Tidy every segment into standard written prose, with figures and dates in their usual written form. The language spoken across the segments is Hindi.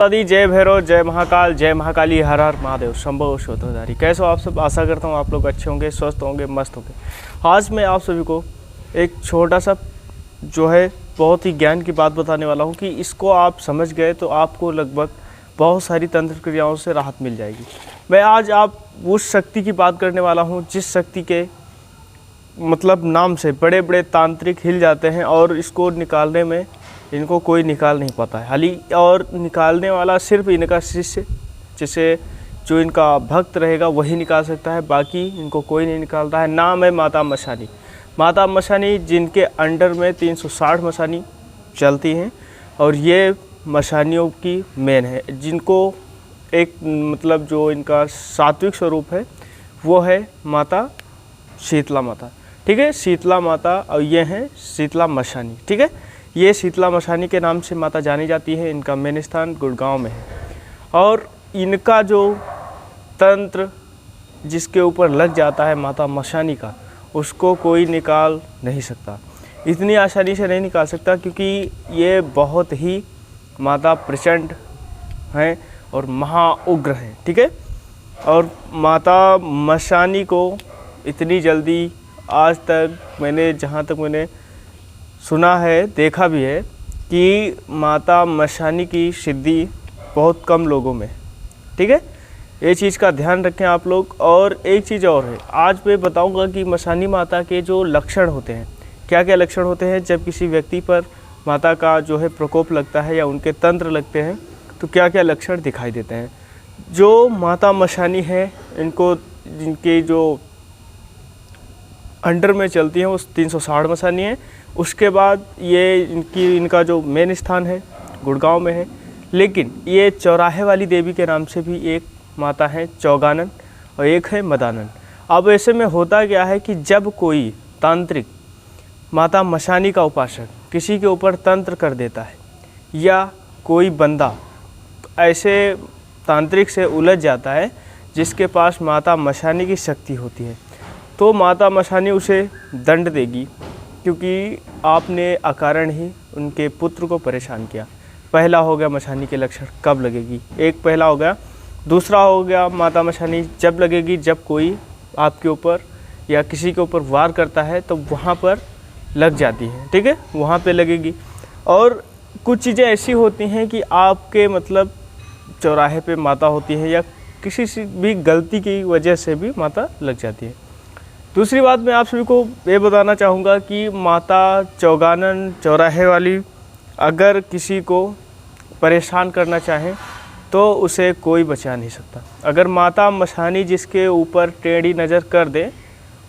दादी जय भैरव, जय महाकाल, जय महाकाली, हर हर महादेव, शंभो शोधोधारी। कैसे हो आप सब? आशा करता हूँ आप लोग अच्छे होंगे, स्वस्थ होंगे, मस्त होंगे। आज मैं आप सभी को एक छोटा सा जो है बहुत ही ज्ञान की बात बताने वाला हूँ कि इसको आप समझ गए तो आपको लगभग बहुत सारी तंत्र क्रियाओं से राहत मिल जाएगी। मैं आज आप उस शक्ति की बात करने वाला हूँ जिस शक्ति के मतलब नाम से बड़े बड़े तांत्रिक हिल जाते हैं और इसको निकालने में इनको कोई निकाल नहीं पाता है। हाली और निकालने वाला सिर्फ इनका शिष्य, जिसे जो इनका भक्त रहेगा वही निकाल सकता है, बाकी इनको कोई नहीं निकालता है। नाम है माता मशानी। माता मशानी जिनके अंडर में 360 मशानी चलती हैं और ये मशानियों की मेन है, जिनको एक मतलब जो इनका सात्विक स्वरूप है वो है माता शीतला माता। ठीक है, शीतला माता, और ये हैं शीतला मशानी। ठीक है, ये शीतला मशानी के नाम से माता जानी जाती है। इनका मेन स्थान गुड़गांव में है और इनका जो तंत्र जिसके ऊपर लग जाता है माता मशानी का, उसको कोई निकाल नहीं सकता। इतनी आसानी से नहीं निकाल सकता क्योंकि ये बहुत ही माता प्रचंड हैं और महाउग्र हैं। ठीक है, और माता मशानी को इतनी जल्दी आज तक मैंने जहाँ तक मैंने सुना है, देखा भी है कि माता मशानी की सिद्धि बहुत कम लोगों में। ठीक है, ये चीज़ का ध्यान रखें आप लोग। और एक चीज़ और है, आज मैं बताऊंगा कि मशानी माता के जो लक्षण होते हैं, क्या क्या लक्षण होते हैं जब किसी व्यक्ति पर माता का जो है प्रकोप लगता है या उनके तंत्र लगते हैं, तो क्या क्या लक्षण दिखाई देते हैं। जो माता मशानी है, इनको जिनके जो अंडर में चलती हैं वो 360 मशानी है। उसके बाद ये इनका जो मेन स्थान है गुड़गांव में है, लेकिन ये चौराहे वाली देवी के नाम से भी एक माता है चौगानन और एक है मदानन। अब ऐसे में होता क्या है कि जब कोई तांत्रिक माता मशानी का उपासक किसी के ऊपर तंत्र कर देता है या कोई बंदा ऐसे तांत्रिक से उलझ जाता है जिसके पास माता मशानी की शक्ति होती है, तो माता मशानी उसे दंड देगी क्योंकि आपने अकारण ही उनके पुत्र को परेशान किया। पहला हो गया मशानी के लक्षण कब लगेगी, एक पहला हो गया। दूसरा हो गया माता मशानी जब लगेगी जब कोई आपके ऊपर या किसी के ऊपर वार करता है तो वहाँ पर लग जाती है। ठीक है, वहाँ पे लगेगी। और कुछ चीज़ें ऐसी होती हैं कि आपके मतलब चौराहे पे माता होती है या किसी से भी गलती की वजह से भी माता लग जाती है। दूसरी बात मैं आप सभी को ये बताना चाहूँगा कि माता चौगानन चौराहे वाली अगर किसी को परेशान करना चाहे तो उसे कोई बचा नहीं सकता। अगर माता मशानी जिसके ऊपर टेढ़ी नज़र कर दे,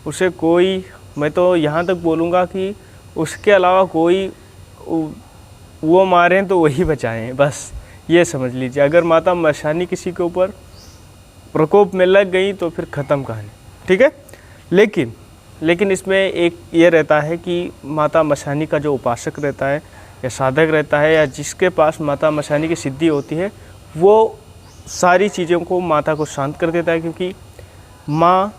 उसे कोई, मैं तो यहाँ तक बोलूँगा कि उसके अलावा कोई वो मारें तो वही बचाएं, बस ये समझ लीजिए। अगर माता मशानी किसी के ऊपर प्रकोप में लग गई तो फिर ख़त्म कहानी। ठीक है, लेकिन इसमें एक ये रहता है कि माता मशानी का जो उपासक रहता है या साधक रहता है या जिसके पास माता मशानी की सिद्धि होती है, वो सारी चीज़ों को माता को शांत कर देता है, क्योंकि माँ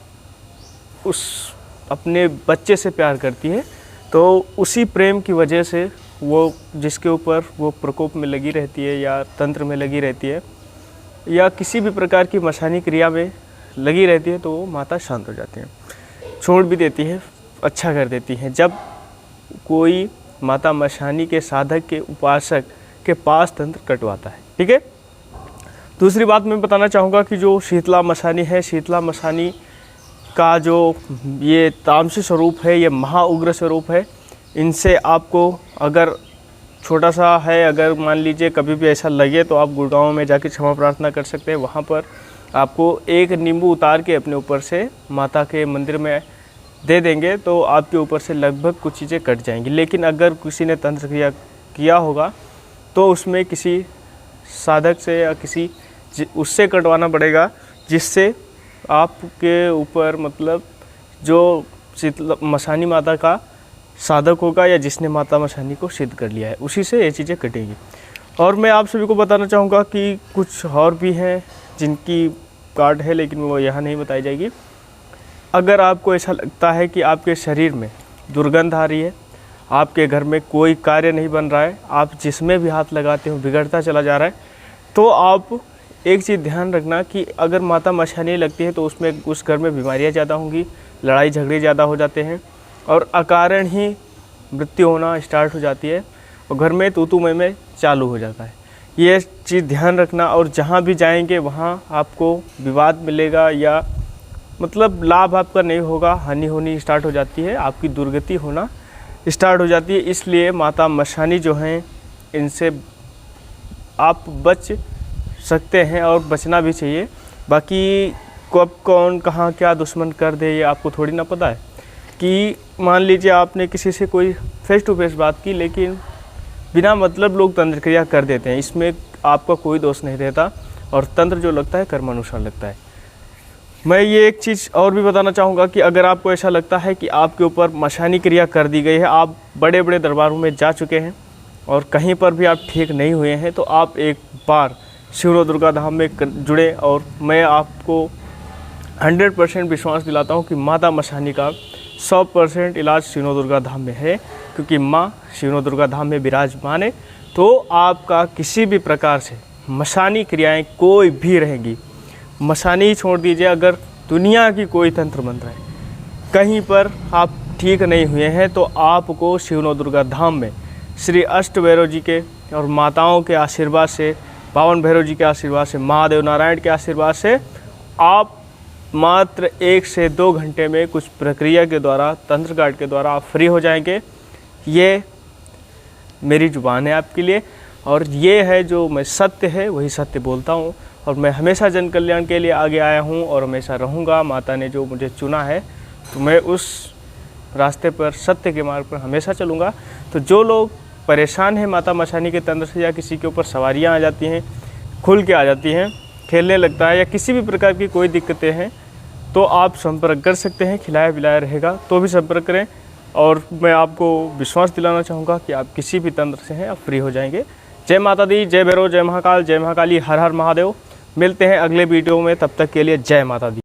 उस अपने बच्चे से प्यार करती है। तो उसी प्रेम की वजह से वो जिसके ऊपर वो प्रकोप में लगी रहती है या तंत्र में लगी रहती है या किसी भी प्रकार की मशानी क्रिया में लगी रहती है, तो वो माता शांत हो जाती है, छोड़ भी देती है, अच्छा कर देती हैं जब कोई माता मशानी के साधक के उपासक के पास तंत्र कटवाता है। ठीक है, दूसरी बात मैं बताना चाहूँगा कि जो शीतला मशानी है, शीतला मशानी का जो ये तामसी स्वरूप है, ये महाउग्र स्वरूप है। इनसे आपको अगर छोटा सा है, अगर मान लीजिए कभी भी ऐसा लगे तो आप गुड़गांव में जाके क्षमा प्रार्थना कर सकते हैं। वहाँ पर आपको एक नींबू उतार के अपने ऊपर से माता के मंदिर में दे देंगे तो आपके ऊपर से लगभग कुछ चीज़ें कट जाएंगी। लेकिन अगर किसी ने तंत्र क्रिया किया होगा तो उसमें किसी साधक से या किसी उससे कटवाना पड़ेगा, जिससे आपके ऊपर मतलब जो शीतला मशानी माता का साधक होगा या जिसने माता मशानी को सिद्ध कर लिया है, उसी से ये चीज़ें कटेंगी। और मैं आप सभी को बताना चाहूँगा कि कुछ और भी हैं जिनकी कार्ड है, लेकिन वो यहाँ नहीं बताई जाएगी। अगर आपको ऐसा लगता है कि आपके शरीर में दुर्गंध आ रही है, आपके घर में कोई कार्य नहीं बन रहा है, आप जिसमें भी हाथ लगाते हो बिगड़ता चला जा रहा है, तो आप एक चीज़ ध्यान रखना कि अगर माता मशानी लगती है तो उसमें उस घर में बीमारियाँ ज़्यादा होंगी, लड़ाई झगड़े ज़्यादा हो जाते हैं और अकारण ही मृत्यु होना स्टार्ट हो जाती है और घर में तू में चालू हो जाता है। ये चीज़ ध्यान रखना। और जहाँ भी जाएंगे वहाँ आपको विवाद मिलेगा या मतलब लाभ आपका नहीं होगा, हानि होनी स्टार्ट हो जाती है, आपकी दुर्गति होना स्टार्ट हो जाती है। इसलिए माता मशानी जो हैं इनसे आप बच सकते हैं और बचना भी चाहिए। बाकी कब कौन कहाँ क्या दुश्मन कर दे ये आपको थोड़ी ना पता है। कि मान लीजिए आपने किसी से कोई फेस टू फेस बात की लेकिन बिना मतलब लोग तंत्र क्रिया कर देते हैं, इसमें आपका कोई दोष नहीं रहता और तंत्र जो लगता है कर्मानुसार लगता है। मैं ये एक चीज़ और भी बताना चाहूँगा कि अगर आपको ऐसा लगता है कि आपके ऊपर मशानी क्रिया कर दी गई है, आप बड़े बड़े दरबारों में जा चुके हैं और कहीं पर भी आप ठीक नहीं हुए हैं, तो आप एक बार शिव दुर्गा धाम में जुड़े और मैं आपको 100% विश्वास दिलाता हूँ कि माता मशानी का 100% इलाज शिव दुर्गा धाम में है। क्योंकि माँ शिव दुर्गा धाम में विराजमान है, तो आपका किसी भी प्रकार से मशानी क्रियाएं कोई भी रहेंगी। मशानी ही छोड़ दीजिए, अगर दुनिया की कोई तंत्र मंत्र है, कहीं पर आप ठीक नहीं हुए हैं, तो आपको शिव दुर्गा धाम में श्री अष्ट भैरव जी के और माताओं के आशीर्वाद से, पावन भैरव जी के आशीर्वाद से, महादेव नारायण के आशीर्वाद से आप मात्र 1 से 2 घंटे में कुछ प्रक्रिया के द्वारा, तंत्र गार्ड के द्वारा आप फ्री हो जाएंगे। ये मेरी जुबान है आपके लिए और ये है जो मैं सत्य है वही सत्य बोलता हूँ और मैं हमेशा जन कल्याण के लिए आगे आया हूँ और हमेशा रहूँगा। माता ने जो मुझे चुना है तो मैं उस रास्ते पर, सत्य के मार्ग पर हमेशा चलूँगा। तो जो लोग परेशान हैं माता मशानी के तंत्र से, या किसी के ऊपर सवारियाँ आ जाती हैं, खुल के आ जाती हैं, खेलने लगता है, या किसी भी प्रकार की कोई दिक्कतें हैं, तो आप संपर्क कर सकते हैं। खिलाया पिलाया रहेगा तो भी संपर्क करें। और मैं आपको विश्वास दिलाना चाहूँगा कि आप किसी भी तंत्र से हैं आप फ्री हो जाएंगे। जय माता दी, जय भैरव, जय महाकाल, जय महाकाली, हर हर महादेव। मिलते हैं अगले वीडियो में, तब तक के लिए जय माता दी।